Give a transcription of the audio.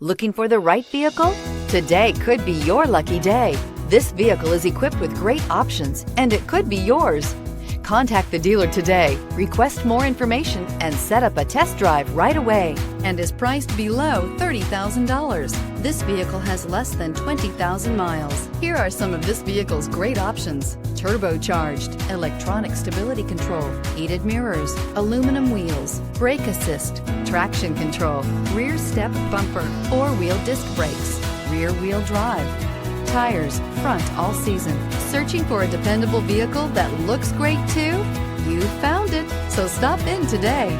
Looking for the right vehicle? Today could be your lucky day. This vehicle is equipped with great options, and it could be yours. Contact the dealer today, request more information, and set up a test drive right away, and is priced below $30,000. This vehicle has less than 20,000 miles. Here are some of this vehicle's great options: turbocharged, electronic stability control, heated mirrors, aluminum wheels, brake assist, traction control, rear step bumper, four-wheel disc brakes, rear wheel drive, tires, front all season. Searching for a dependable vehicle that looks great too? You found it, so stop in today.